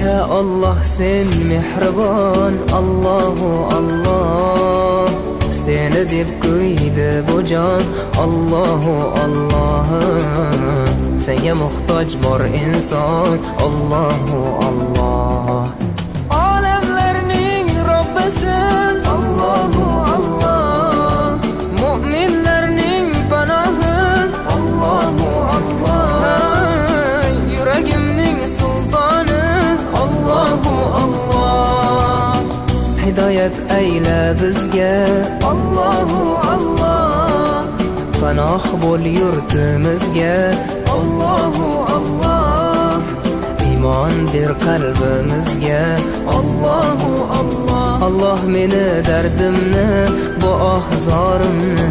Ya Allah sen mehribon, Allahu Allah. Seni deb kuydi bu jon, Allahu Allah. Senga muhtoj bor inson, Allahu Allah. Olamlarning Robbisin, Allahu Allah. Mu'minlarning panohi, Allahu Allah. Yuragimning sultoni, Allahu Allah. Hidoyat ayla bizga, Allahu Allah. Panoh bo'l yurtimizga, Allahu Allah. Iymon ber qalbimizga, Allahu Allah. Allah meni dardimni, bu ohzorimni